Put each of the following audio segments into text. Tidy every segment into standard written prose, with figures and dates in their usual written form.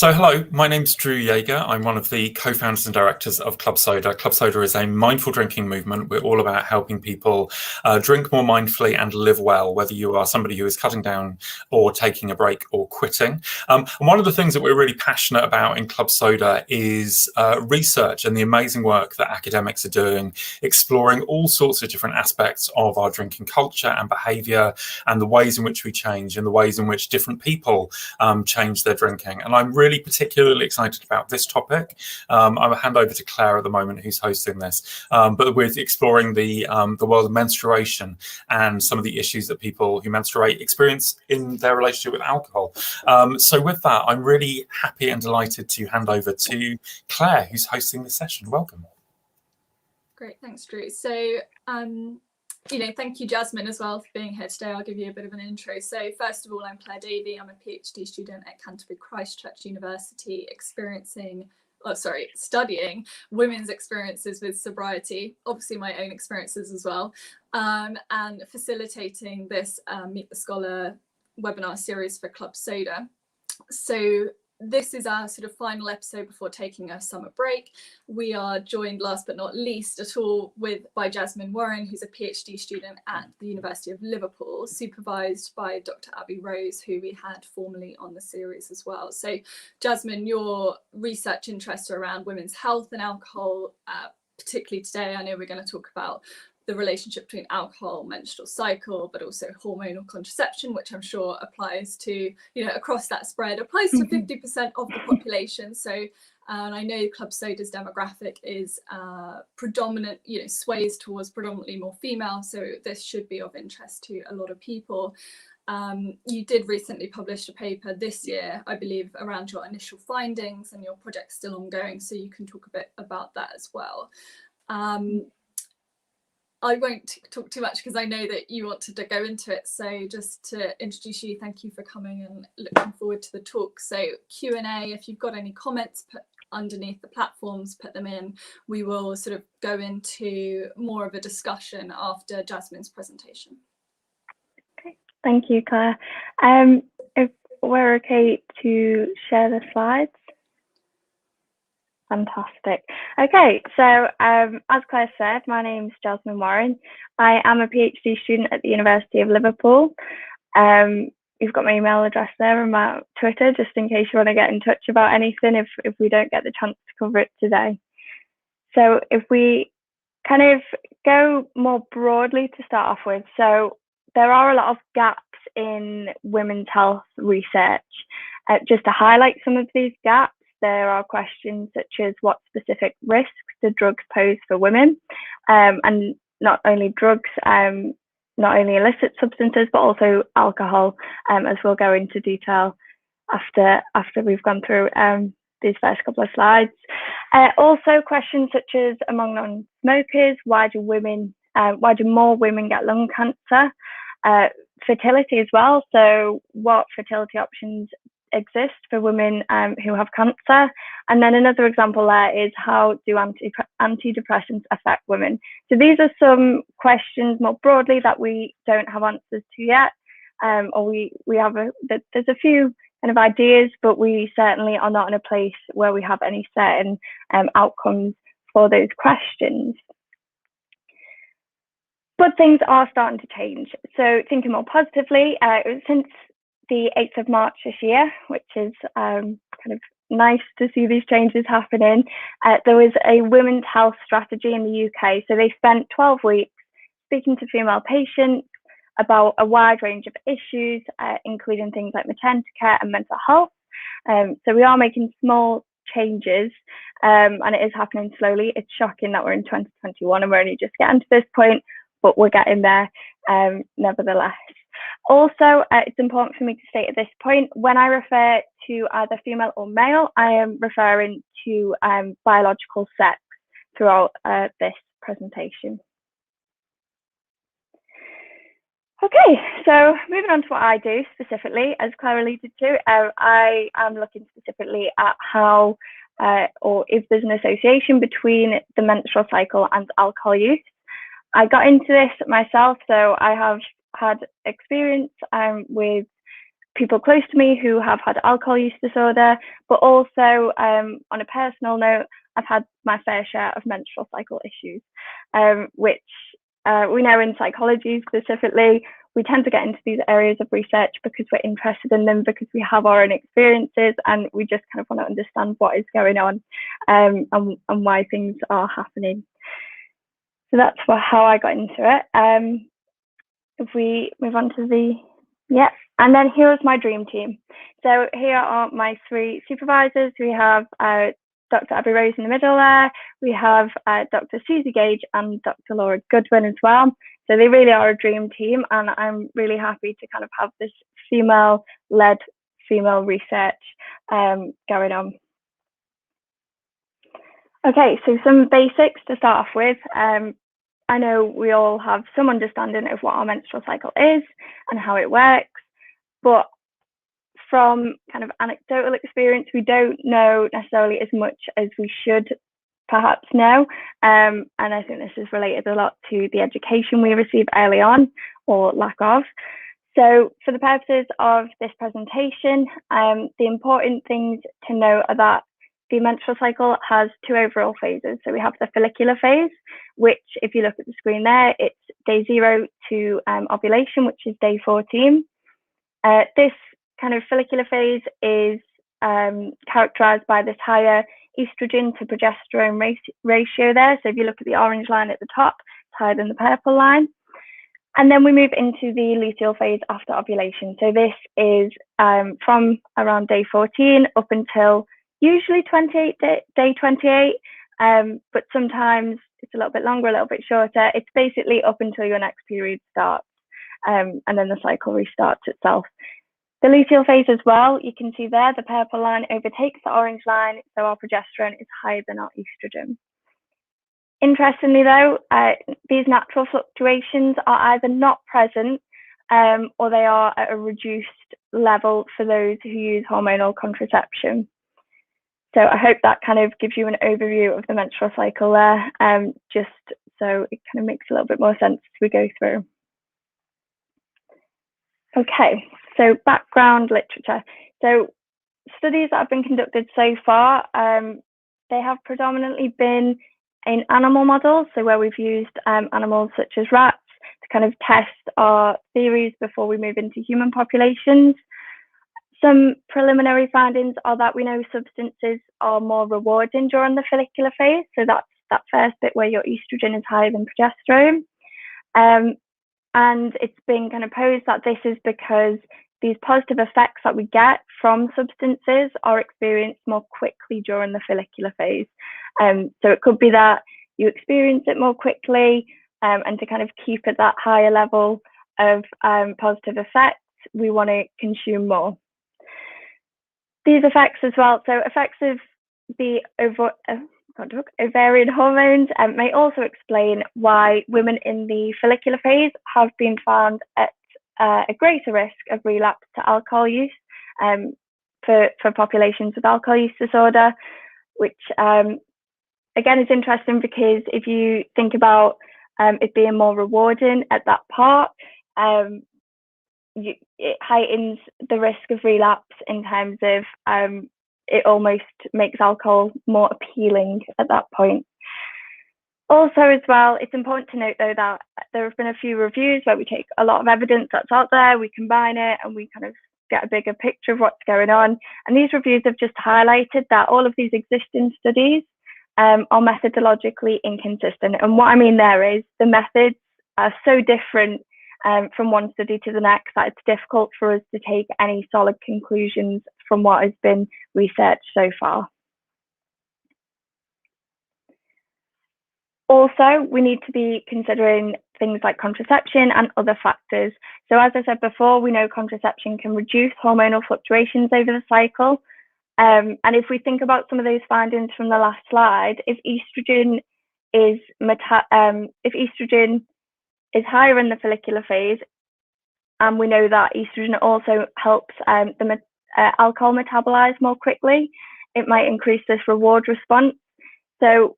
So hello, my name's Drew Yeager. I'm one of the co-founders and directors of Club Soda. Club Soda is a mindful drinking movement. We're all about helping people drink more mindfully and live well, whether you are somebody who is cutting down or taking a break or quitting. And one of the things that we're really passionate about in Club Soda is research and the amazing work that academics are doing, exploring all sorts of different aspects of our drinking culture and behaviour and the ways in which we change and the ways in which different people change their drinking. And I'm really particularly excited about this topic. I'll hand over to Claire at the moment, who's hosting this. But we're exploring the world of menstruation and some of the issues that people who menstruate experience in their relationship with alcohol. So with that, I'm really happy and delighted to hand over to Claire, who's hosting this session. Welcome. Great, thanks, Drew. So, thank you, Jasmine, as well, for being here today. I'll give you a bit of an intro. So first of all, I'm Claire Davey. I'm a PhD student at Canterbury Christ Church University, studying women's experiences with sobriety, obviously my own experiences as well, and facilitating this Meet the Scholar webinar series for Club Soda. So this is our sort of final episode before taking a summer break. We are joined, last but not least at all, by Jasmin Warren, who's a PhD student at the University of Liverpool, supervised by Dr. Abby Rose, who we had formerly on the series as well. So Jasmin, your research interests are around women's health and alcohol, particularly today. I know we're going to talk about the relationship between alcohol, menstrual cycle, but also hormonal contraception, which I'm sure applies to, across that spread, applies to 50% of the population. So, and I know Club Soda's demographic is predominant, sways towards predominantly more female. So this should be of interest to a lot of people. You did recently publish a paper this year, I believe, around your initial findings, and your project's still ongoing. So you can talk a bit about that as well. I won't talk too much because I know that you wanted to go into it. So just to introduce you, thank you for coming and looking forward to the talk. So Q&A, if you've got any comments, put underneath the platforms, put them in. We will sort of go into more of a discussion after Jasmine's presentation. Okay, thank you, Claire. If we're okay to share the slides. Fantastic. Okay, so as Claire said, my name's Jasmin Warren. I am a PhD student at the University of Liverpool. You've got my email address there and my Twitter, just in case you want to get in touch about anything if we don't get the chance to cover it today. So if we kind of go more broadly to start off with, so there are a lot of gaps in women's health research. Just to highlight some of these gaps, there are questions such as what specific risks do drugs pose for women, and not only drugs, not only illicit substances, but also alcohol, as we'll go into detail after we've gone through these first couple of slides. Also questions such as among non-smokers, why do more women get lung cancer? Fertility as well, so what fertility options exist for women who have cancer. And then another example there is, how do antidepressants affect women? So these are some questions more broadly that we don't have answers to yet, or we have there's a few kind of ideas, but we certainly are not in a place where we have any certain outcomes for those questions. But things are starting to change. So thinking more positively, since the 8th of March this year, which is kind of nice to see these changes happening, there was a women's health strategy in the UK. So they spent 12 weeks speaking to female patients about a wide range of issues, including things like maternity care and mental health. So we are making small changes, and it is happening slowly. It's shocking that we're in 2021 and we're only just getting to this point, but we're getting there nevertheless. Also, it's important for me to state at this point, when I refer to either female or male, I am referring to biological sex throughout this presentation. Okay, so moving on to what I do specifically, as Claire alluded to, I am looking specifically at how or if there's an association between the menstrual cycle and alcohol use. I got into this myself, so I have had experience with people close to me who have had alcohol use disorder, but also on a personal note, I've had my fair share of menstrual cycle issues, which we know in psychology specifically, we tend to get into these areas of research because we're interested in them, because we have our own experiences and we just kind of want to understand what is going on and why things are happening. So that's how I got into it. If we move on to and then here is my dream team. So here are my 3 supervisors. We have Dr. Abby Rose in the middle there. We have Dr. Susie Gage and Dr. Laura Goodwin as well. So they really are a dream team, and I'm really happy to kind of have this female-led female research going on. Okay, so some basics to start off with. I know we all have some understanding of what our menstrual cycle is and how it works, but from kind of anecdotal experience, we don't know necessarily as much as we should perhaps know. And I think this is related a lot to the education we receive early on or lack of. So for the purposes of this presentation, the important things to note are that the menstrual cycle has 2 overall phases. So we have the follicular phase, which if you look at the screen there, it's day 0 to ovulation, which is day 14. This kind of follicular phase is characterized by this higher estrogen to progesterone ratio there. So if you look at the orange line at the top, it's higher than the purple line. And then we move into the luteal phase after ovulation. So this is from around day 14 up until usually day 28, but sometimes it's a little bit longer, a little bit shorter. It's basically up until your next period starts, and then the cycle restarts itself. The luteal phase as well, you can see there, the purple line overtakes the orange line, so our progesterone is higher than our estrogen. Interestingly though, these natural fluctuations are either not present or they are at a reduced level for those who use hormonal contraception. So I hope that kind of gives you an overview of the menstrual cycle there, just so it kind of makes a little bit more sense as we go through. Okay, so background literature. So studies that have been conducted so far, they have predominantly been in animal models, so where we've used animals such as rats to kind of test our theories before we move into human populations. Some preliminary findings are that we know substances are more rewarding during the follicular phase, so that's that first bit where your estrogen is higher than progesterone. And it's been kind of posed that this is because these positive effects that we get from substances are experienced more quickly during the follicular phase. So it could be that you experience it more quickly, and to kind of keep at that higher level of positive effects, we want to consume more. These effects as well, so effects of the ovarian hormones may also explain why women in the follicular phase have been found at a greater risk of relapse to alcohol use for populations with alcohol use disorder, which again is interesting because if you think about it being more rewarding at that part, it heightens the risk of relapse in terms of it almost makes alcohol more appealing at that point. Also as well, it's important to note though that there have been a few reviews where we take a lot of evidence that's out there, we combine it and we kind of get a bigger picture of what's going on. And these reviews have just highlighted that all of these existing studies are methodologically inconsistent. And what I mean there is the methods are so different from one study to the next that it's difficult for us to take any solid conclusions from what has been researched so far. Also, we need to be considering things like contraception and other factors. So as I said before, we know contraception can reduce hormonal fluctuations over the cycle. And if we think about some of those findings from the last slide, if estrogen is higher in the follicular phase, and we know that estrogen also helps the alcohol metabolize more quickly, it might increase this reward response. So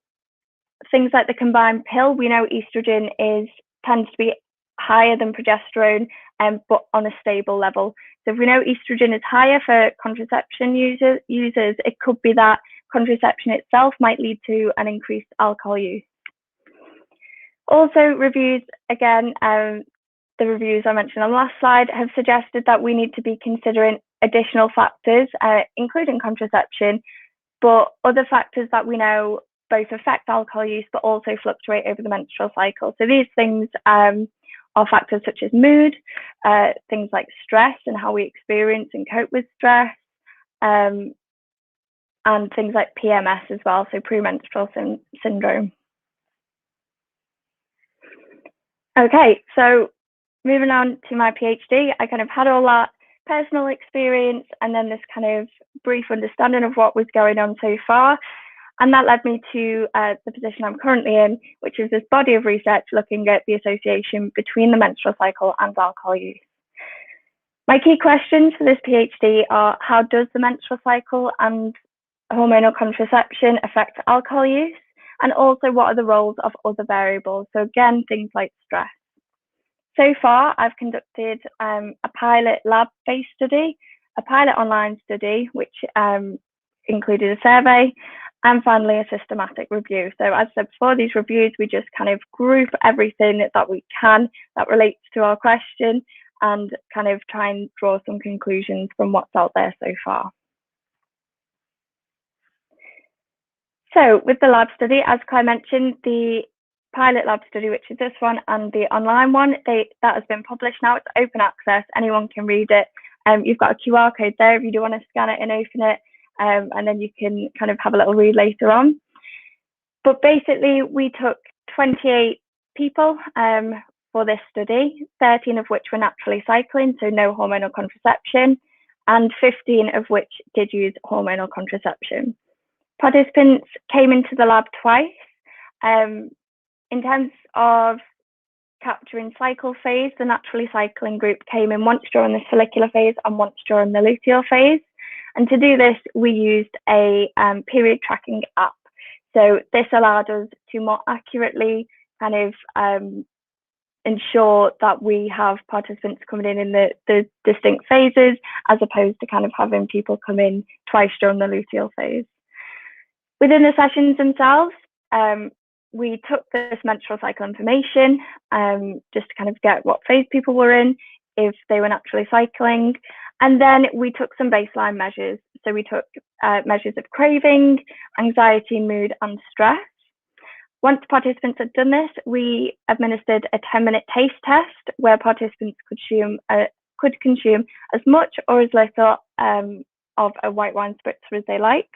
things like the combined pill, we know estrogen tends to be higher than progesterone but on a stable level. So if we know estrogen is higher for contraception users, it could be that contraception itself might lead to an increased alcohol use. Also, reviews, again, the reviews I mentioned on the last slide have suggested that we need to be considering additional factors, including contraception, but other factors that we know both affect alcohol use but also fluctuate over the menstrual cycle. So these things are factors such as mood, things like stress and how we experience and cope with stress, and things like PMS as well, so premenstrual syndrome. Okay, so moving on to my PhD, I kind of had all that personal experience and then this kind of brief understanding of what was going on so far. And that led me to the position I'm currently in, which is this body of research looking at the association between the menstrual cycle and alcohol use. My key questions for this PhD are: how does the menstrual cycle and hormonal contraception affect alcohol use? And also, what are the roles of other variables? So again, things like stress. So far, I've conducted a pilot lab-based study, a pilot online study, which included a survey, and finally a systematic review. So as I said before, these reviews, we just kind of group everything that we can that relates to our question and kind of try and draw some conclusions from what's out there so far. So with the lab study, as Claire mentioned, the pilot lab study, which is this one, and the online one, that has been published now. It's open access, anyone can read it. You've got a QR code there if you do want to scan it and open it, and then you can kind of have a little read later on. But basically, we took 28 people for this study, 13 of which were naturally cycling, so no hormonal contraception, and 15 of which did use hormonal contraception. Participants came into the lab twice. In terms of capturing cycle phase, the naturally cycling group came in once during the follicular phase and once during the luteal phase. And to do this, we used a period tracking app. So this allowed us to more accurately kind of ensure that we have participants coming in the distinct phases, as opposed to kind of having people come in twice during the luteal phase. Within the sessions themselves, we took this menstrual cycle information just to kind of get what phase people were in, if they were naturally cycling, and then we took some baseline measures. So we took measures of craving, anxiety, mood, and stress. Once participants had done this, we administered a 10-minute taste test where participants could consume as much or as little of a white wine spritzer as they liked.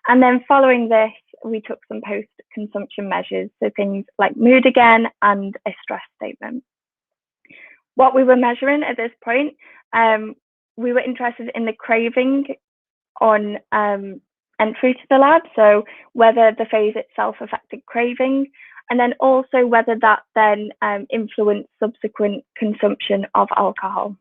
And then following this, we took some post-consumption measures, so things like mood again and a stress statement. What we were measuring at this point, we were interested in the craving on entry to the lab, so whether the phase itself affected craving, and then also whether that then influenced subsequent consumption of alcohol.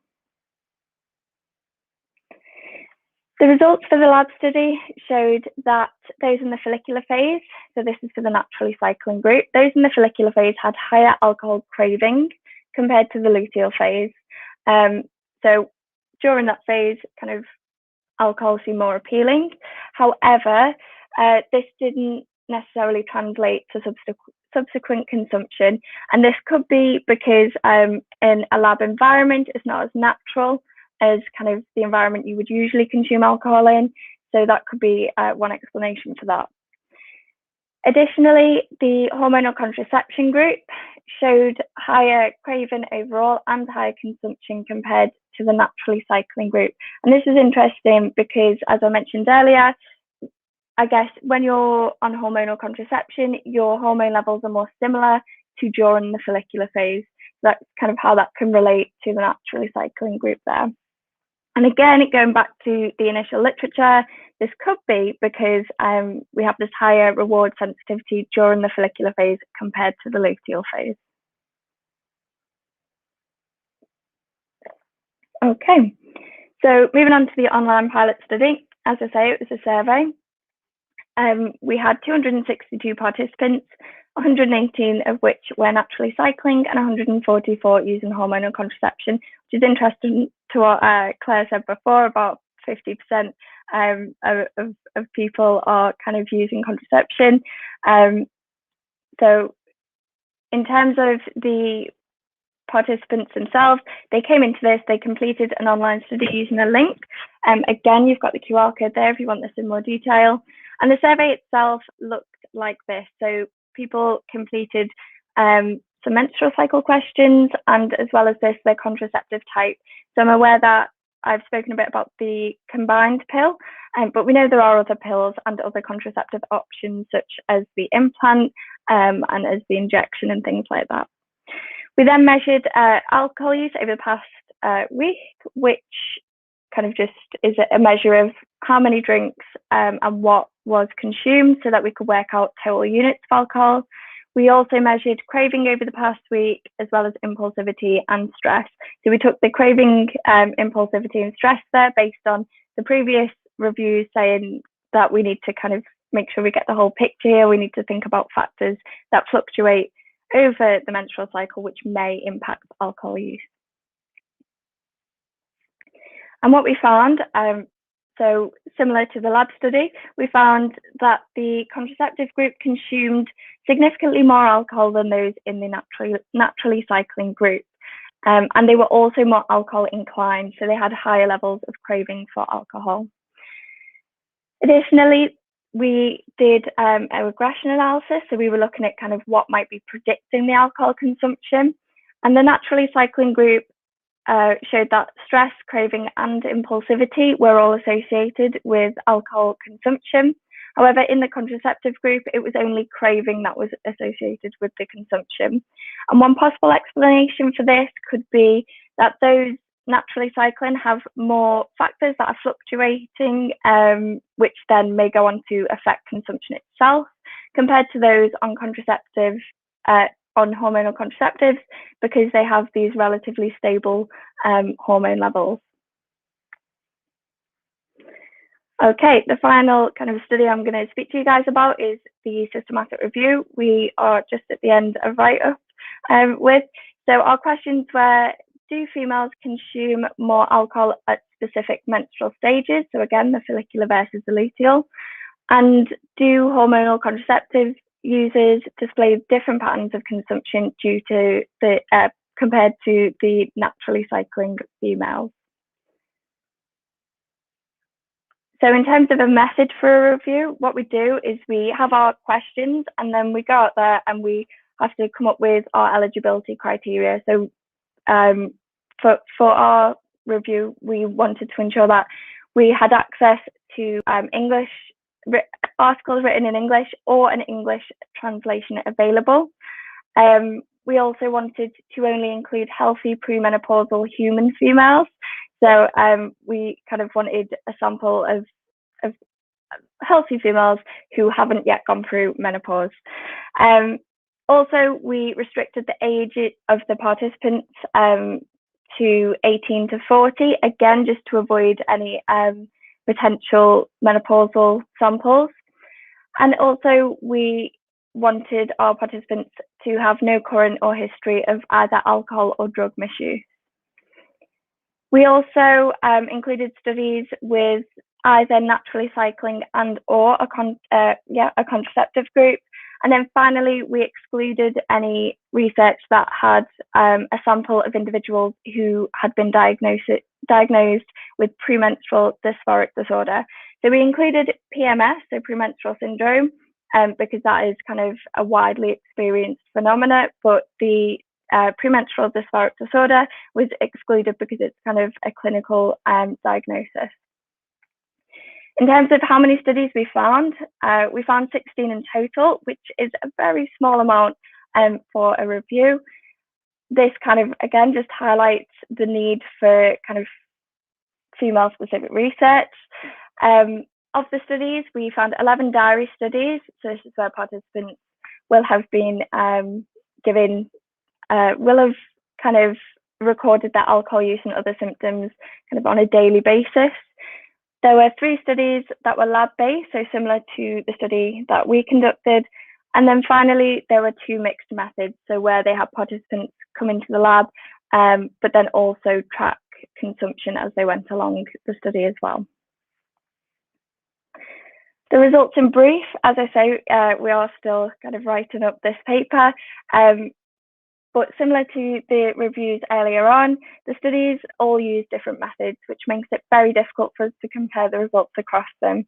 The results for the lab study showed that those in the follicular phase, so this is for the naturally cycling group, those in the follicular phase had higher alcohol craving compared to the luteal phase. So during that phase, kind of alcohol seemed more appealing. However, this didn't necessarily translate to subsequent consumption. And this could be because in a lab environment, it's not as natural as kind of the environment you would usually consume alcohol in. So that could be one explanation for that. Additionally, the hormonal contraception group showed higher craving overall and higher consumption compared to the naturally cycling group. And this is interesting because, as I mentioned earlier, I guess when you're on hormonal contraception, your hormone levels are more similar to during the follicular phase. So that's kind of how that can relate to the naturally cycling group there. And again, going back to the initial literature, this could be because we have this higher reward sensitivity during the follicular phase compared to the luteal phase. Okay, so moving on to the online pilot study. As I say, it was a survey. We had 262 participants, 118 of which were naturally cycling and 144 using hormonal contraception, which is interesting to what Claire said before, about 50% of people are kind of using contraception. So in terms of the participants themselves, they came into this, they completed an online study using a link. Again, you've got the QR code there if you want this in more detail. And the survey itself looked like this. So people completed some menstrual cycle questions, and as well as this, their contraceptive type. So I'm aware that I've spoken a bit about the combined pill, but we know there are other pills and other contraceptive options, such as the implant and as the injection and things like that. We then measured alcohol use over the past week, which kind of just is a measure of how many drinks and what was consumed, so that we could work out total units of alcohol. We also measured craving over the past week, as well as impulsivity and stress. So we took the craving, impulsivity and stress there based on the previous reviews saying that we need to kind of make sure we get the whole picture here. We need to think about factors that fluctuate over the menstrual cycle, which may impact alcohol use. And what we found, so similar to the lab study, we found that the contraceptive group consumed significantly more alcohol than those in the naturally cycling group. And they were also more alcohol inclined, so they had higher levels of craving for alcohol. Additionally, we did a regression analysis, so we were looking at kind of what might be predicting the alcohol consumption. And the naturally cycling group showed that stress, craving, and impulsivity were all associated with alcohol consumption. However, in the contraceptive group, it was only craving that was associated with the consumption. And one possible explanation for this could be that those naturally cycling have more factors that are fluctuating, which then may go on to affect consumption itself, compared to those on contraceptive, on hormonal contraceptives, because they have these relatively stable hormone levels. Okay, the final kind of study I'm going to speak to you guys about is the systematic review. We are just at the end of write-up with. So our questions were, do females consume more alcohol at specific menstrual stages? So again, the follicular versus the luteal. And do hormonal contraceptive users display different patterns of consumption due to the compared to the naturally cycling females? So in terms of a method for a review, what we do is we have our questions, and then we go out there and we have to come up with our eligibility criteria. So for our review, we wanted to ensure that we had access to English articles written in English or an English translation available. We also wanted to only include healthy premenopausal human females. So we kind of wanted a sample of healthy females who haven't yet gone through menopause. Also, we restricted the age of the participants to 18 to 40, again, just to avoid any potential menopausal samples. And also, we wanted our participants to have no current or history of either alcohol or drug misuse. We also included studies with either naturally cycling and or a contraceptive group. And then finally, we excluded any research that had a sample of individuals who had been diagnosed with premenstrual dysphoric disorder. So we included PMS, so premenstrual syndrome, because that is kind of a widely experienced phenomena, but the premenstrual dysphoric disorder was excluded because it's kind of a clinical diagnosis. In terms of how many studies we found 16 in total, which is a very small amount for a review. This kind of, again, just highlights the need for kind of female-specific research. Of the studies, we found 11 diary studies. So this is where participants will have been will have kind of recorded their alcohol use and other symptoms kind of on a daily basis. There were 3 studies that were lab-based, so similar to the study that we conducted. And then finally, there were 2 mixed methods, so where they had participants come into the lab but then also track consumption as they went along the study as well. The results in brief, as I say, we are still kind of writing up this paper, but similar to the reviews earlier on, the studies all use different methods, which makes it very difficult for us to compare the results across them.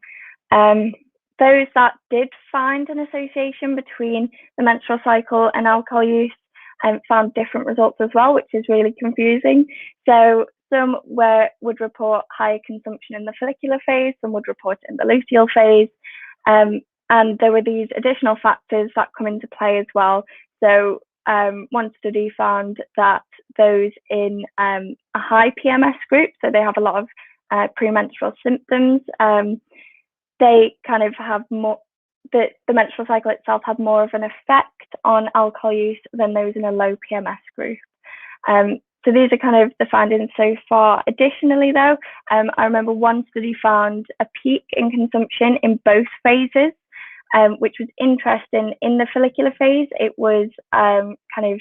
Those that did find an association between the menstrual cycle and alcohol use found different results as well, which is really confusing. So some would report higher consumption in the follicular phase, some would report it in the luteal phase, and there were these additional factors that come into play as well. So one study found that those in a high PMS group, so they have a lot of premenstrual symptoms, they kind of have more, the menstrual cycle itself had more of an effect on alcohol use than those in a low PMS group. So these are kind of the findings so far. Additionally though, I remember one study found a peak in consumption in both phases, which was interesting. In the follicular phase, it was kind of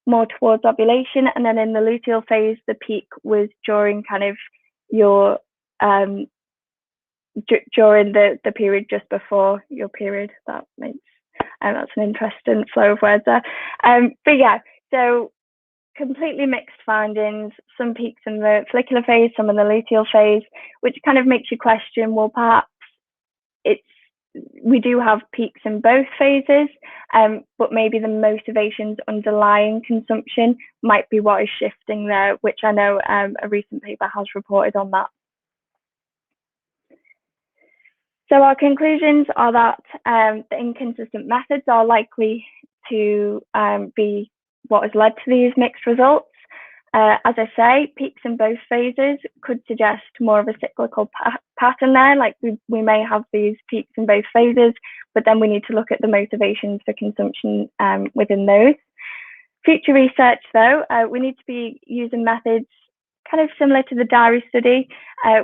more towards ovulation, and then in the luteal phase, the peak was during kind of your during the period just before your period. That makes that's an interesting flow of words there. But yeah, so completely mixed findings. Some peaks in the follicular phase, some in the luteal phase, which kind of makes you question, well, perhaps we do have peaks in both phases, but maybe the motivations underlying consumption might be what is shifting there, which I know a recent paper has reported on that. So our conclusions are that the inconsistent methods are likely to be what has led to these mixed results. As I say, peaks in both phases could suggest more of a cyclical pattern there, like we may have these peaks in both phases, but then we need to look at the motivations for consumption within those. Future research though, we need to be using methods kind of similar to the diary study,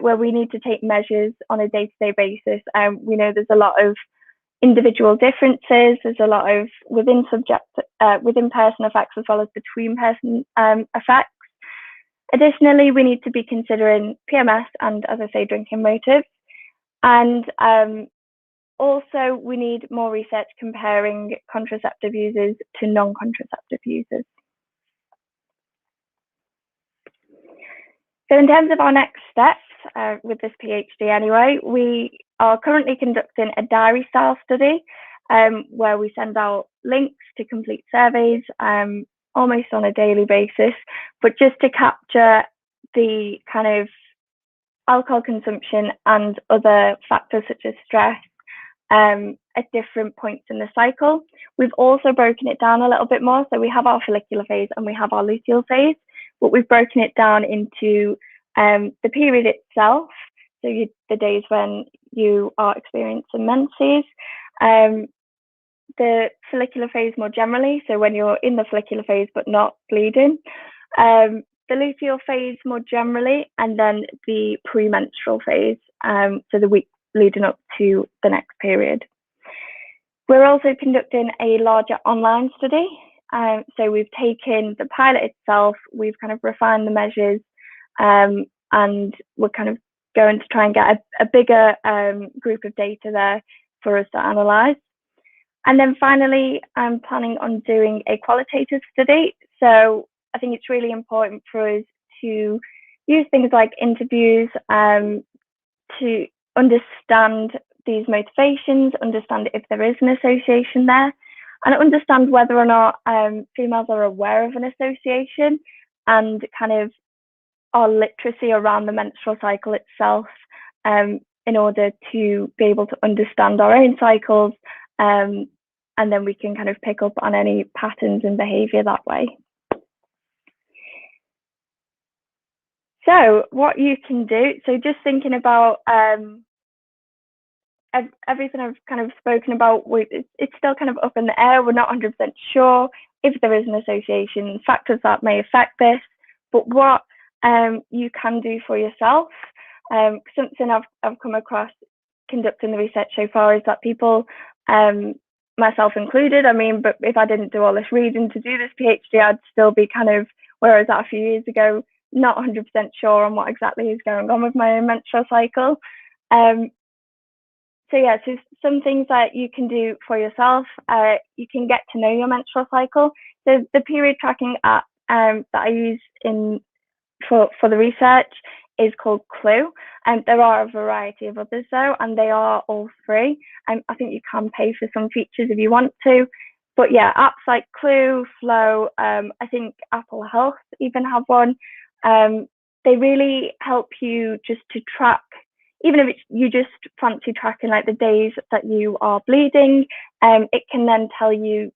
where we need to take measures on a day-to-day basis. We know there's a lot of individual differences, there's a lot of within person effects as well as between person effects. Additionally, we need to be considering PMS and, as I say, drinking motives. And also we need more research comparing contraceptive users to non-contraceptive users. So in terms of our next steps with this PhD anyway, we are currently conducting a diary style study where we send out links to complete surveys almost on a daily basis, but just to capture the kind of alcohol consumption and other factors such as stress at different points in the cycle. We've also broken it down a little bit more. So we have our follicular phase and we have our luteal phase, but we've broken it down into the period itself, so the days when you are experiencing menses, the follicular phase more generally, so when you're in the follicular phase but not bleeding, the luteal phase more generally, and then the premenstrual phase, so the week leading up to the next period. We're also conducting a larger online study. So we've taken the pilot itself, we've kind of refined the measures, and we're kind of going to try and get a bigger group of data there for us to analyse. And then finally, I'm planning on doing a qualitative study. So I think it's really important for us to use things like interviews to understand these motivations, understand if there is an association there, and understand whether or not females are aware of an association and kind of our literacy around the menstrual cycle itself in order to be able to understand our own cycles, and then we can kind of pick up on any patterns in behaviour that way. So what you can do, so just thinking about everything I've kind of spoken about, it's still kind of up in the air. We're not 100% sure if there is an association, factors that may affect this, but what you can do for yourself. Something I've come across conducting the research so far is that people, myself included, I mean, but if I didn't do all this reading to do this PhD, I'd still be kind of whereas a few years ago, not 100% sure on what exactly is going on with my own menstrual cycle. So yeah, so some things that you can do for yourself, you can get to know your menstrual cycle. So the period tracking app that I use for the research is called Clue, and there are a variety of others though, and they are all free. I think you can pay for some features if you want to, but yeah, apps like Clue, Flow, I think Apple Health even have one. They really help you just to track, even if you just fancy tracking like the days that you are bleeding. It can then tell you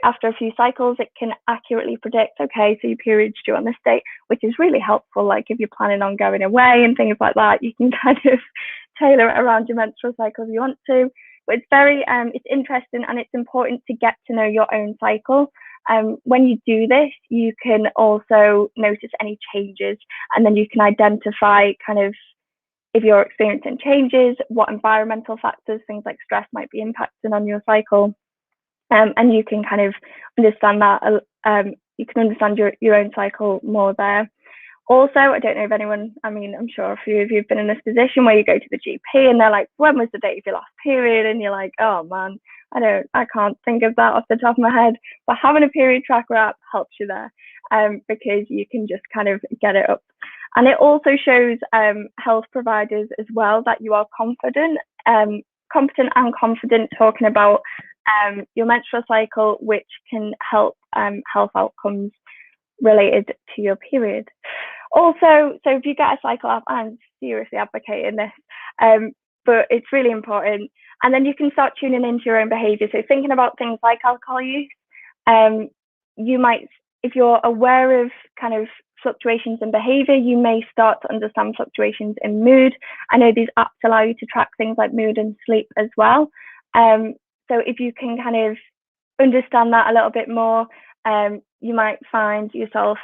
after a few cycles, it can accurately predict, okay, so your period's due on this date, which is really helpful. Like if you're planning on going away and things like that, you can kind of tailor it around your menstrual cycle if you want to. But it's very, it's interesting, and it's important to get to know your own cycle. When you do this, you can also notice any changes, and then you can identify kind of if you're experiencing changes, what environmental factors, things like stress, might be impacting on your cycle. And you can kind of understand that, you can understand your own cycle more there. Also, I don't know if anyone, I mean, I'm sure a few of you have been in this position where you go to the GP and they're like, when was the date of your last period? And you're like, oh man, I can't think of that off the top of my head. But having a period tracker app helps you there, because you can just kind of get it up. And it also shows health providers as well that you are competent and confident talking about your menstrual cycle, which can help health outcomes related to your period. Also, so if you get a cycle app, I'm seriously advocating this, but it's really important. And then you can start tuning into your own behaviour. So thinking about things like alcohol use, you might, if you're aware of kind of fluctuations in behaviour, you may start to understand fluctuations in mood. I know these apps allow you to track things like mood and sleep as well. So if you can kind of understand that a little bit more, you might find yourself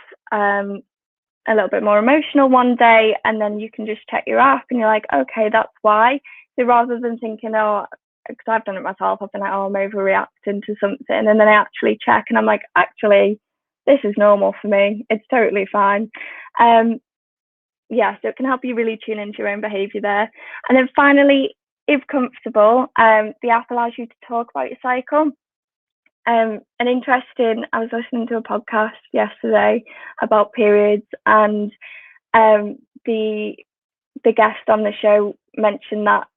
a little bit more emotional one day, and then you can just check your app and you're like, okay, that's why. So rather than thinking, oh, because I've done it myself, I've been like, oh, I'm overreacting to something, and then I actually check and I'm like, actually, this is normal for me. It's totally fine. Yeah, so it can help you really tune into your own behaviour there. And then finally, if comfortable, the app allows you to talk about your cycle. I was listening to a podcast yesterday about periods, and the guest on the show mentioned that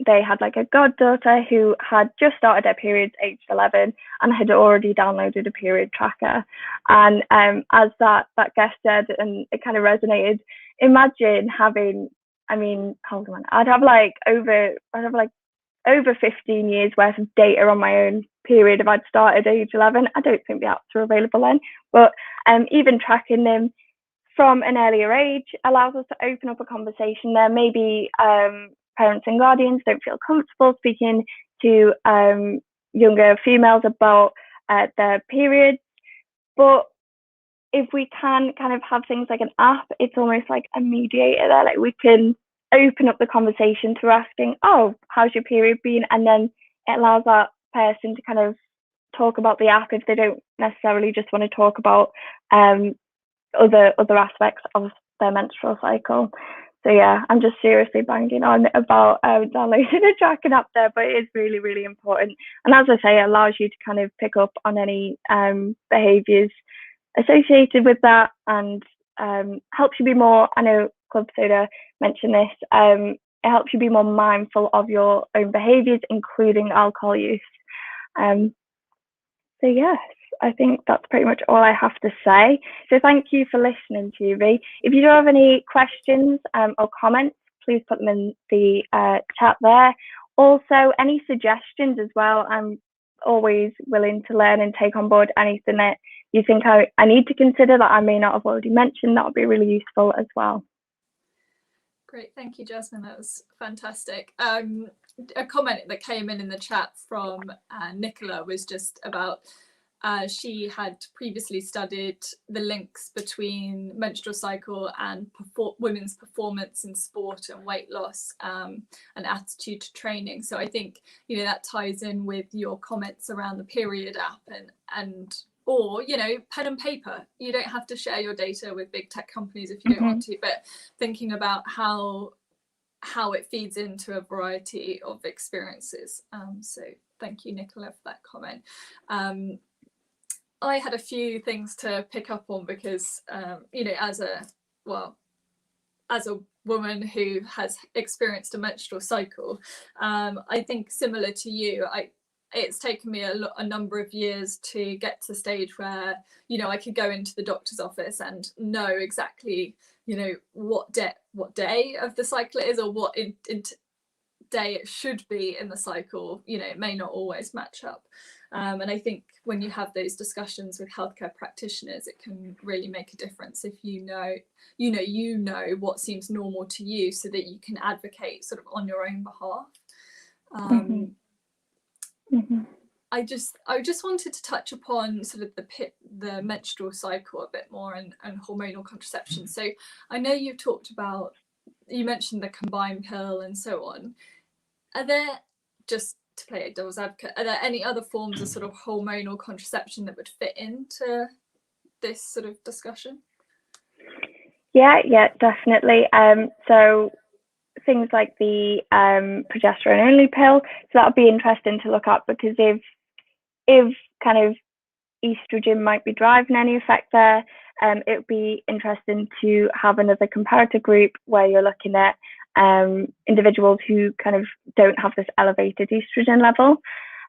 they had like a goddaughter who had just started her periods aged 11 and had already downloaded a period tracker. And as that guest said, and it kind of resonated, imagine having, I mean, hold on, I'd have like over 15 years worth of data on my own period if I'd started age 11. I don't think the apps were available then, but even tracking them from an earlier age allows us to open up a conversation there. Maybe parents and guardians don't feel comfortable speaking to younger females about their periods, but if we can kind of have things like an app, it's almost like a mediator there. Like we can open up the conversation through asking, oh, how's your period been? And then it allows that person to kind of talk about the app if they don't necessarily just want to talk about other aspects of their menstrual cycle. So yeah, I'm just seriously banging on about downloading a tracking app there, but it is really, really important. And as I say, it allows you to kind of pick up on any behaviours associated with that, and helps you be more, I know Club Soda mentioned this, it helps you be more mindful of your own behaviours, including alcohol use. So yes, I think that's pretty much all I have to say. So thank you for listening, Tuvi. If you do have any questions or comments, please put them in the chat there. Also, any suggestions as well. I'm always willing to learn and take on board anything that you think I need to consider that I may not have already mentioned. That would be really useful as well. Great, thank you, Jasmine. That was fantastic. A comment that came in the chat from Nicola was just about she had previously studied the links between menstrual cycle and women's performance in sport and weight loss and attitude to training. So I think, you know, that ties in with your comments around the period app and or, you know, pen and paper. You don't have to share your data with big tech companies if you don't want to, but thinking about how it feeds into a variety of experiences. So thank you, Nicola, for that comment. I had a few things to pick up on because, you know, as a woman who has experienced a menstrual cycle, I think similar to you, it's taken me a number of years to get to the stage where, you know, I could go into the doctor's office and know exactly, you know, what day of the cycle it is, or what day it should be in the cycle. You know, it may not always match up. And I think when you have those discussions with healthcare practitioners, it can really make a difference if you know what seems normal to you, so that you can advocate sort of on your own behalf. I just wanted to touch upon sort of the menstrual cycle a bit more, and hormonal contraception. So I know you mentioned the combined pill and so on. Are there, just to play a devil's advocate, are there any other forms of sort of hormonal contraception that would fit into this sort of discussion? Yeah, definitely. So things like the progesterone only pill, so that would be interesting to look at, because if kind of estrogen might be driving any effect there, it would be interesting to have another comparator group where you're looking at individuals who kind of don't have this elevated estrogen level.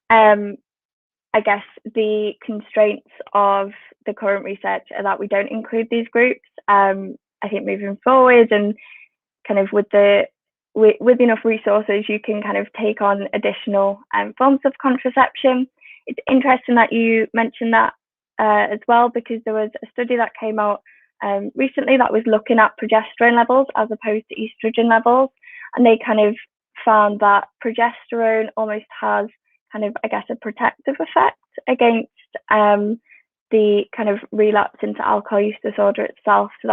I guess the constraints of the current research are that we don't include these groups. I think moving forward, and kind of with enough resources, you can kind of take on additional forms of contraception. It's interesting that you mentioned that as well, because there was a study that came out recently that was looking at progesterone levels as opposed to estrogen levels, and they kind of found that progesterone almost has kind of, I guess, a protective effect against the kind of relapse into alcohol use disorder itself. So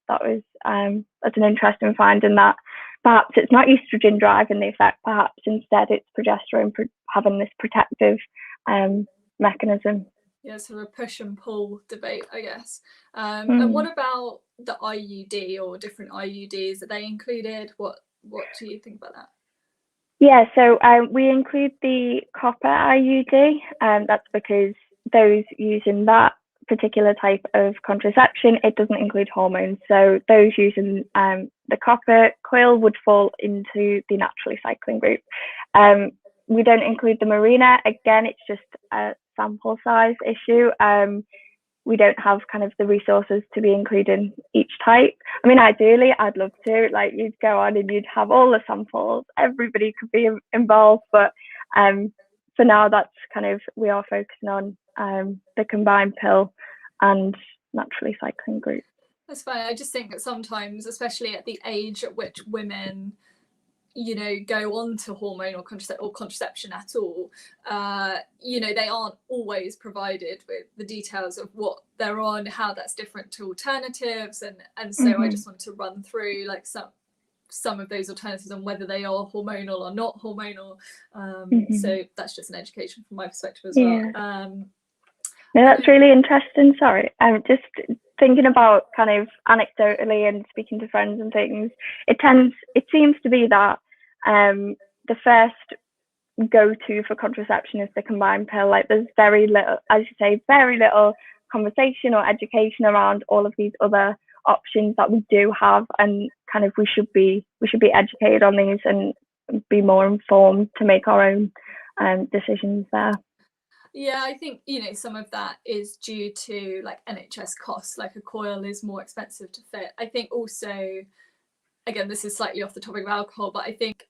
that's an interesting finding, that perhaps it's not estrogen driving the effect, perhaps instead it's progesterone having this protective mechanism. Yeah, sort of a push and pull debate, I guess. And what about the IUD or different IUDs? Are they included? What do you think about that? Yeah, so we include the copper IUD, that's because those using that particular type of contraception, it doesn't include hormones. So those using the copper coil would fall into the naturally cycling group. We don't include the Mirena. Again, it's just a sample size issue. We don't have kind of the resources to be including each type. I mean, ideally, I'd love to, like, you'd go on and you'd have all the samples, everybody could be involved, but for now, that's kind of, we are focusing on the combined pill and naturally cycling group. That's fine. I just think that sometimes, especially at the age at which women, you know, go on to hormonal contraception at all, you know, they aren't always provided with the details of what they're on, how that's different to alternatives, and so I just want to run through like some of those alternatives and whether they are hormonal or not hormonal. So that's just an education from my perspective as well. No, that's really interesting. Sorry, I'm just thinking about kind of anecdotally and speaking to friends and things. It seems to be that the first go-to for contraception is the combined pill. Like, there's very little, as you say, very little conversation or education around all of these other options that we do have, and kind of we should be educated on these and be more informed to make our own decisions there. Yeah, I think, you know, some of that is due to like NHS costs. Like, a coil is more expensive to fit. I think also, again, this is slightly off the topic of alcohol, but I think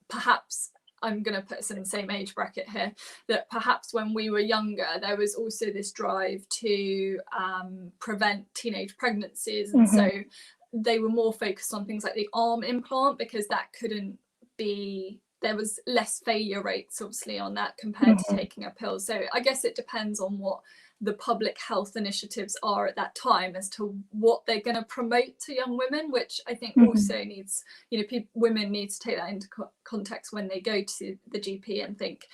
perhaps I'm going to put us in the same age bracket here, that perhaps when we were younger, there was also this drive to prevent teenage pregnancies. And so they were more focused on things like the arm implant, because that couldn't be, there was less failure rates obviously on that compared to taking a pill. So I guess it depends on what the public health initiatives are at that time as to what they're going to promote to young women, which I think also needs, you know, women need to take that into context when they go to the GP and think,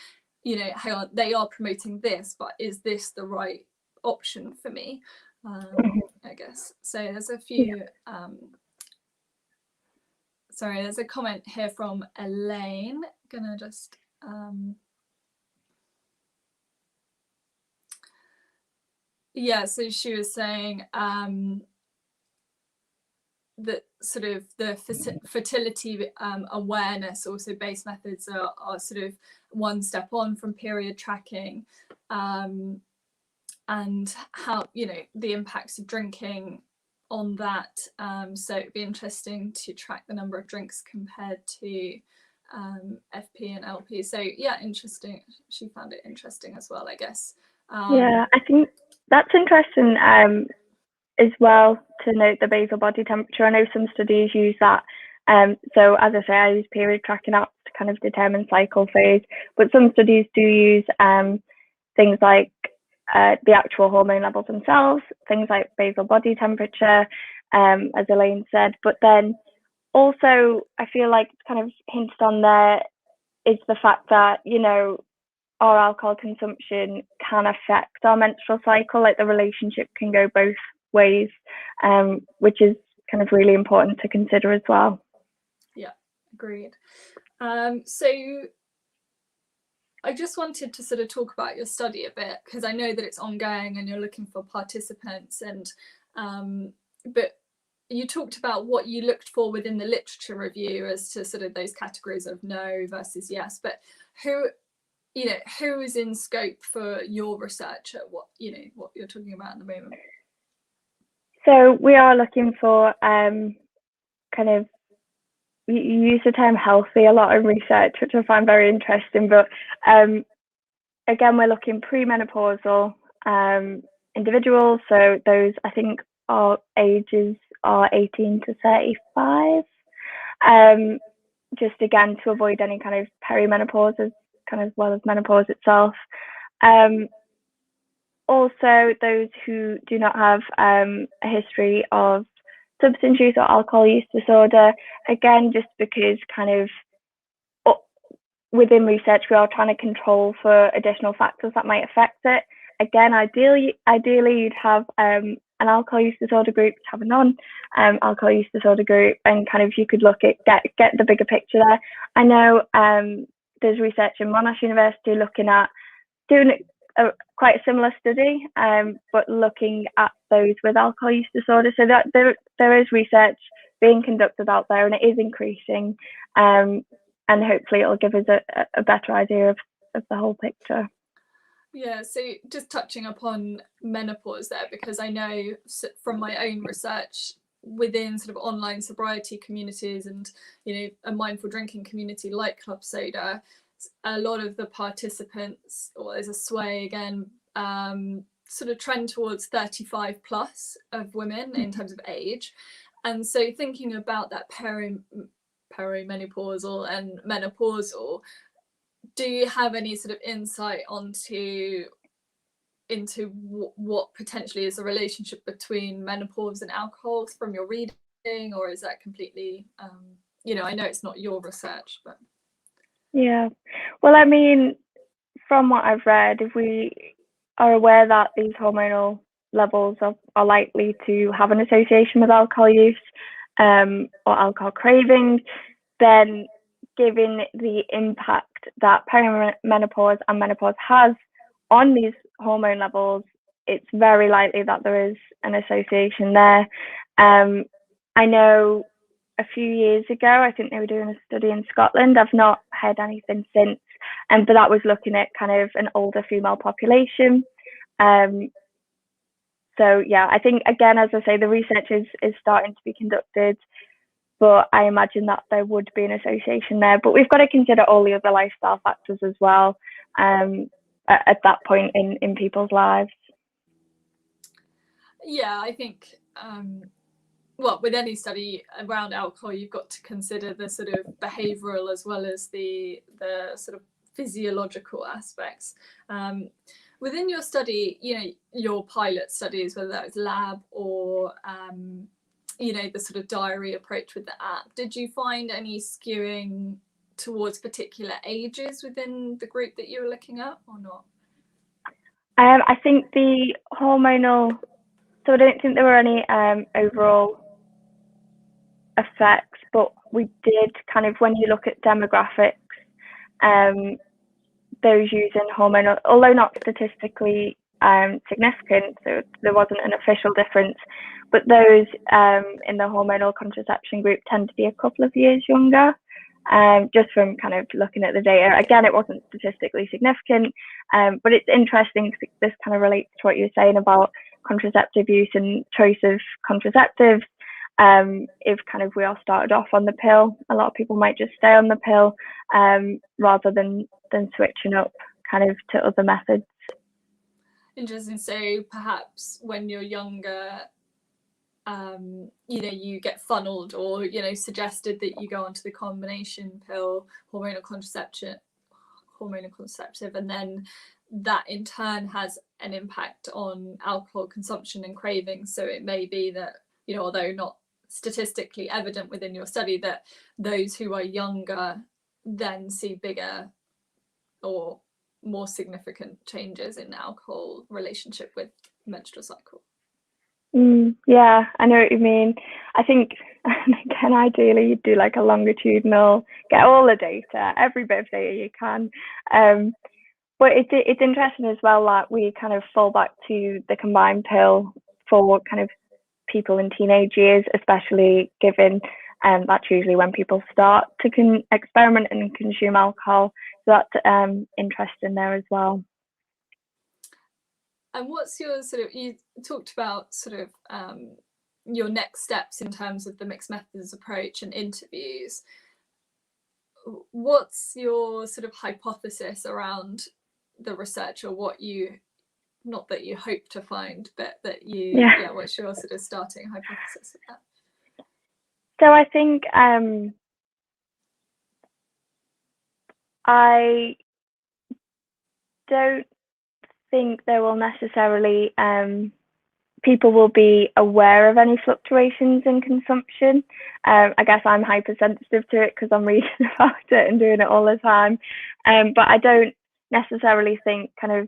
you know, hang on, they are promoting this, but is this the right option for me? I guess. So there's a few, sorry, there's a comment here from Elaine. Gonna just, yeah, so she was saying that sort of the fertility awareness, also base methods are sort of one step on from period tracking, and how, you know, the impacts of drinking on that. So it'd be interesting to track the number of drinks compared to FP and LP. So yeah, interesting. She found it interesting as well, I guess. Yeah, I think that's interesting as well to note the basal body temperature. I know some studies use that. So as I say, I use period tracking apps to kind of determine cycle phase, but some studies do use things like the actual hormone levels themselves, things like basal body temperature, as Elaine said. But then also, I feel like it's kind of hinted on there is the fact that, you know, our alcohol consumption can affect our menstrual cycle. Like the relationship can go both ways, which is kind of really important to consider as well. Yeah, agreed. So I just wanted to sort of talk about your study a bit, because I know that it's ongoing and you're looking for participants, and but you talked about what you looked for within the literature review as to sort of those categories of no versus yes, but who, you know, who is in scope for your research at what, you know, what you're talking about at the moment? So we are looking for kind of, you use the term healthy a lot in research, which I find very interesting, but again, we're looking premenopausal individuals. So those, I think, our ages are 18 to 35. Just again, to avoid any kind of perimenopause as kind of well as menopause itself. Also, those who do not have a history of substance use or alcohol use disorder, again, just because kind of within research, we are trying to control for additional factors that might affect it. Again, ideally you'd have an alcohol use disorder group, have a non-alcohol use disorder group, and kind of you could look at get the bigger picture there. I know there's research in Monash University looking at doing quite a similar study, but looking at those with alcohol use disorder. So that there is research being conducted out there, and it is increasing, and hopefully it'll give us a better idea of the whole picture. Yeah, so just touching upon menopause there, because I know from my own research within sort of online sobriety communities and, you know, a mindful drinking community like Club Soda, a lot of the participants, or there's a sway again, sort of trend towards 35 plus of women in terms of age. And so thinking about that perimenopausal and menopausal, do you have any sort of insight into what potentially is the relationship between menopause and alcohol from your reading, or is that completely, you know, I know it's not your research, but. Yeah, well, I mean, from what I've read, if we are aware that these hormonal levels are likely to have an association with alcohol use or alcohol craving, then given the impact that perimenopause and menopause has on these hormone levels, it's very likely that there is an association there. I know a few years ago, I think they were doing a study in Scotland. I've not heard anything since, but that was looking at kind of an older female population. So yeah, I think, again, as I say, the research is starting to be conducted, but I imagine that there would be an association there. But we've got to consider all the other lifestyle factors as well at that point in people's lives. Yeah, I think, well, with any study around alcohol, you've got to consider the sort of behavioural as well as the sort of physiological aspects. Within your study, you know, your pilot studies, whether that was lab or you know, the sort of diary approach with the app, did you find any skewing towards particular ages within the group that you were looking at, or not? I think the hormonal, so I don't think there were any overall effects, but we did kind of, when you look at demographics, those using hormonal, although not statistically significant, so there wasn't an official difference, but those in the hormonal contraception group tend to be a couple of years younger, just from kind of looking at the data. Again, it wasn't statistically significant, but it's interesting because this kind of relates to what you were saying about contraceptive use and choice of contraceptives. If kind of we all started off on the pill, a lot of people might just stay on the pill rather than switching up kind of to other methods. Interesting. So perhaps when you're younger, you know, you get funneled or, you know, suggested that you go onto the combination pill, hormonal contraceptive, and then that in turn has an impact on alcohol consumption and cravings. So it may be that, you know, although not statistically evident within your study, that those who are younger then see bigger or more significant changes in alcohol relationship with menstrual cycle. Yeah, I know what you mean. I think, again, ideally you'd do like a longitudinal, get all the data, every bit of data you can. But it's interesting as well that we kind of fall back to the combined pill for kind of people in teenage years, especially given that's usually when people start to experiment and consume alcohol. So that's interesting there as well. And what's your sort of, you talked about sort of your next steps in terms of the mixed methods approach and interviews. What's your sort of hypothesis around the research, or what you, not that you hope to find, but that you, what's your sort of starting hypothesis of that? So I think I don't think there will necessarily people will be aware of any fluctuations in consumption. I guess I'm hypersensitive to it because I'm reading about it and doing it all the time. But I don't necessarily think kind of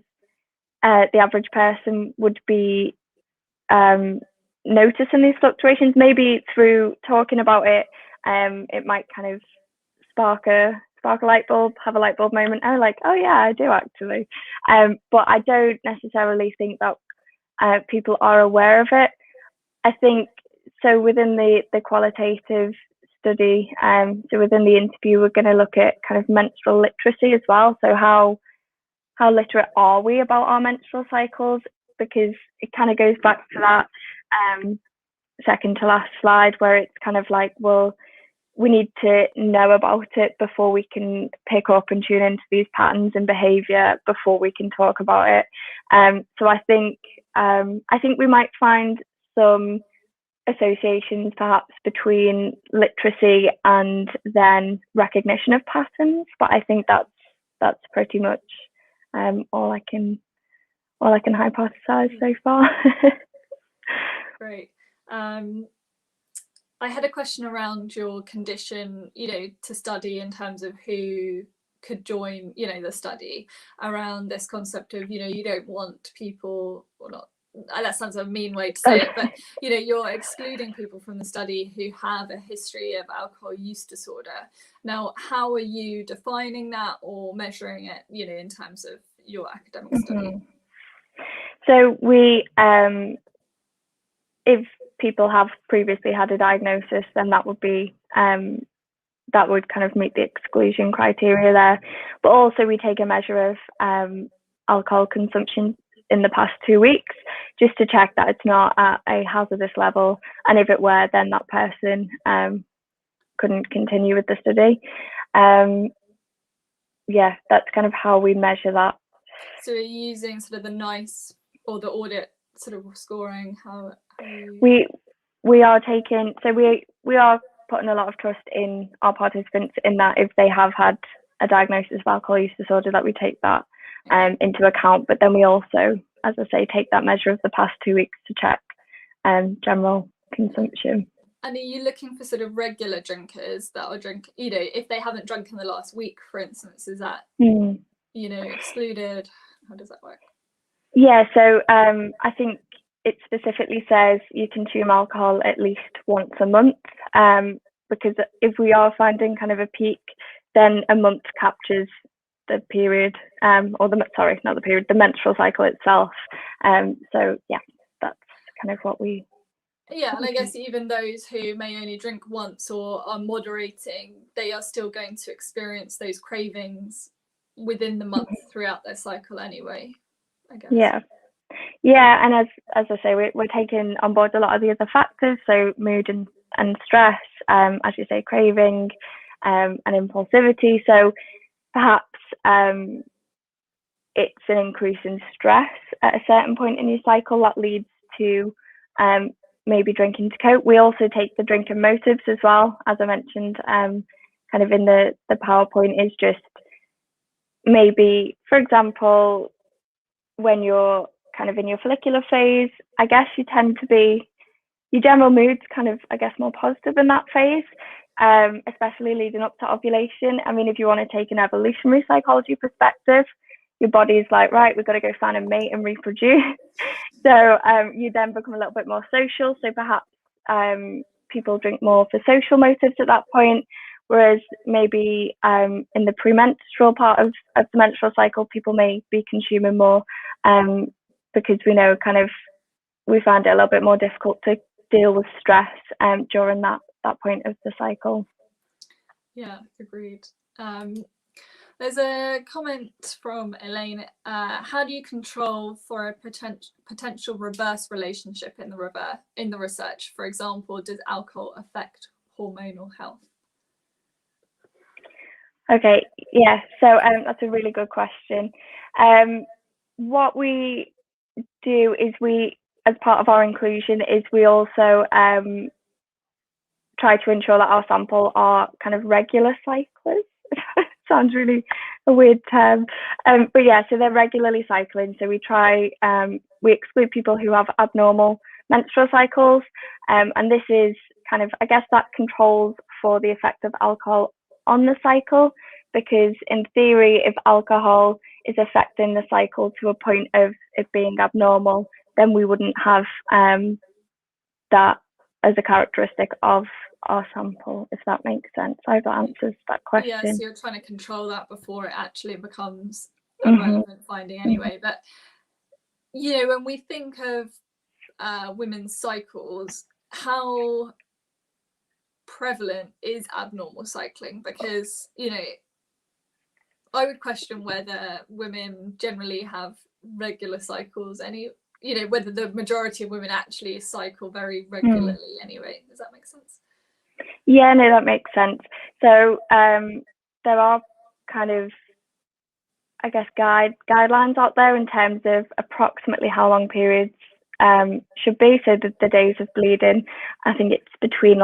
the average person would be noticing these fluctuations. Maybe through talking about it, it might kind of spark a light bulb, have a light bulb moment. Oh, like, oh yeah, I do actually. But I don't necessarily think that people are aware of it. I think so within the qualitative study, so within the interview, we're going to look at kind of menstrual literacy as well. So how literate are we about our menstrual cycles? Because it kind of goes back to that second to last slide where it's kind of like, well, we need to know about it before we can pick up and tune into these patterns and behaviour before we can talk about it. So I think we might find some associations perhaps between literacy and then recognition of patterns, but I think that's pretty much all I can hypothesize so far. Great. I had a question around your condition, you know, to study in terms of who could join, you know, the study, around this concept of, you know, you don't want people, or not, that sounds a mean way to say it, but, you know, you're excluding people from the study who have a history of alcohol use disorder. Now, how are you defining that or measuring it, you know, in terms of your academic study? So we, if people have previously had a diagnosis, then that would be that would kind of meet the exclusion criteria there. But also we take a measure of alcohol consumption in the past 2 weeks, just to check that it's not at a hazardous level, and if it were, then that person couldn't continue with the study. Yeah, that's kind of how we measure that. So are you using sort of the NICE or the audit sort of scoring? We are taking, so we are putting a lot of trust in our participants in that if they have had a diagnosis of alcohol use disorder, that we take that into account. But then we also, as I say, take that measure of the past 2 weeks to check general consumption. And are you looking for sort of regular drinkers that are if they haven't drunk in the last week, for instance, is that, excluded? How does that work? Yeah, so I think it specifically says you consume alcohol at least once a month, because if we are finding kind of a peak, then a month captures the period, the menstrual cycle itself. So yeah, that's kind of what we. Yeah, and I guess even those who may only drink once or are moderating, they are still going to experience those cravings within the month throughout their cycle anyway, I guess. Yeah, and as I say, we're taking on board a lot of the other factors, so mood and stress, as you say, craving, and impulsivity. So perhaps it's an increase in stress at a certain point in your cycle that leads to maybe drinking to cope. We also take the drinking motives as well, as I mentioned, kind of in the PowerPoint, is just maybe, for example, when you're kind of in your follicular phase, I guess you tend to be, your general mood's kind of, I guess, more positive in that phase, especially leading up to ovulation. I mean, if you want to take an evolutionary psychology perspective, your body's like, right, we've got to go find a mate and reproduce. So you then become a little bit more social. So perhaps people drink more for social motives at that point. Whereas maybe in the premenstrual part of the menstrual cycle, people may be consuming more because we know we find it a little bit more difficult to deal with stress during that point of the cycle. Yeah, agreed. There's a comment from Elaine. How do you control for a potential reverse relationship in the research? For example, does alcohol affect hormonal health? Okay, yeah, so that's a really good question. What we do is as part of our inclusion, is we also try to ensure that our sample are kind of regular cyclers. Sounds really a weird term, but yeah, so they're regularly cycling. So we exclude people who have abnormal menstrual cycles, and this is kind of, I guess, that controls for the effect of alcohol on the cycle, because in theory, if alcohol is affecting the cycle to a point of it being abnormal, then we wouldn't have that as a characteristic of our sample, if that makes sense. I hope that answers that question. Yeah, so you're trying to control that before it actually becomes a relevant finding anyway. But, when we think of women's cycles, how prevalent is abnormal cycling? Because, I would question whether women generally have regular cycles, whether the majority of women actually cycle very regularly anyway. Does that make sense? Yeah, no, that makes sense. So there are kind of, I guess, guidelines out there in terms of approximately how long periods should be. So the days of bleeding, I think it's between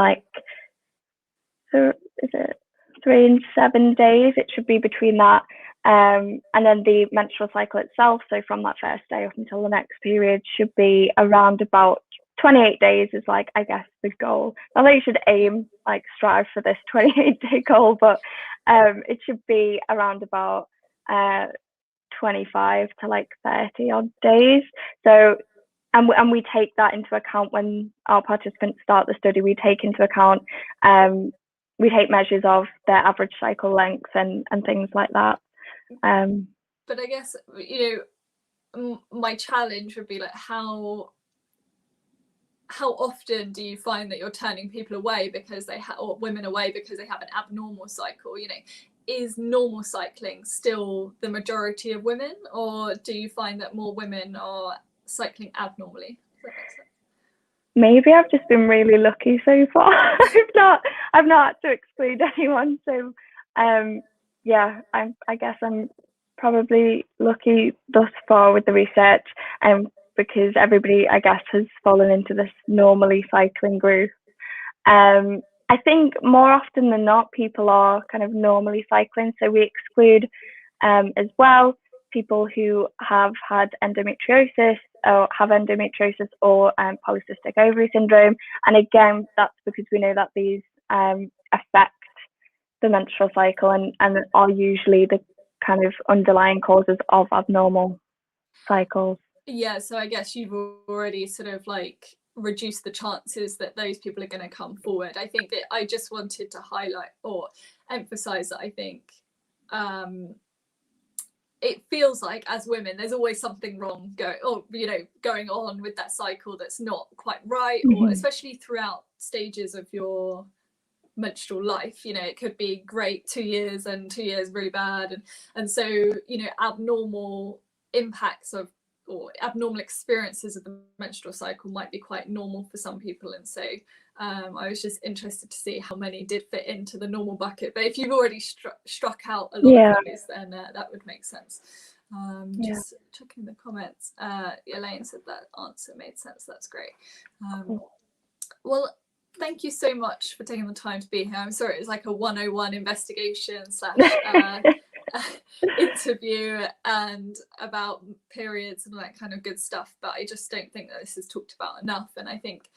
is it 3 and 7 days? It should be between that. And then the menstrual cycle itself, so from that first day up until the next period, should be around about 28 days is I guess the goal. I think you should strive for this 28-day goal, but it should be around about 25 to 30 odd days. So and we take that into account when our participants start the study. We take into account we take measures of their average cycle length and things like that. But I guess my challenge would be how often do you find that you're turning people away because or women away because they have an abnormal cycle? Is normal cycling still the majority of women, or do you find that more women are cycling abnormally? Does that make sense? Maybe I've just been really lucky so far. I've not had to exclude anyone. So yeah, I guess I'm probably lucky thus far with the research, because everybody, I guess, has fallen into this normally cycling group. I think more often than not, people are kind of normally cycling. So we exclude as well people who have had endometriosis or have endometriosis or polycystic ovary syndrome. And again, that's because we know that these affect the menstrual cycle and are usually the kind of underlying causes of abnormal cycles. Yeah, so I guess you've already sort of like reduced the chances that those people are going to come forward. I think that I just wanted to highlight or emphasize that I think it feels like as women there's always something wrong going on with that cycle that's not quite right, or especially throughout stages of your menstrual life. It could be great 2 years and 2 years really bad, and so abnormal impacts of or abnormal experiences of the menstrual cycle might be quite normal for some people. And so I was just interested to see how many did fit into the normal bucket, but if you've already struck out a lot of those, then that would make sense. Just checking the comments. Elaine said that answer made sense. That's great. Well, thank you so much for taking the time to be here. I'm sorry it was like a 101 investigation / interview and about periods and all that kind of good stuff, but I just don't think that this is talked about enough. And I think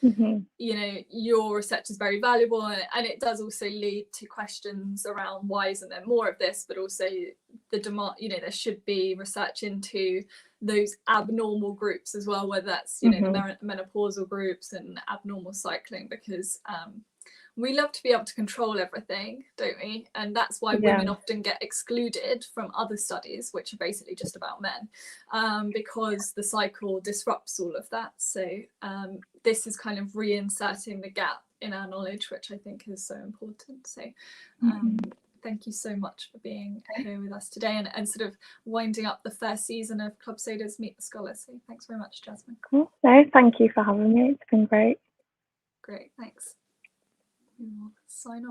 your research is very valuable, and it does also lead to questions around why isn't there more of this, but also the demand. There should be research into those abnormal groups as well, whether that's the menopausal groups and abnormal cycling, because we love to be able to control everything, don't we? And that's why women often get excluded from other studies, which are basically just about men, because the cycle disrupts all of that. So this is kind of reinserting the gap in our knowledge, which I think is so important. So thank you so much for being here with us today and sort of winding up the first season of Club Soda's Meet the Scholar. So thanks very much, Jasmine. Cool. No, thank you for having me. It's been great. Great, thanks. We'll sign off.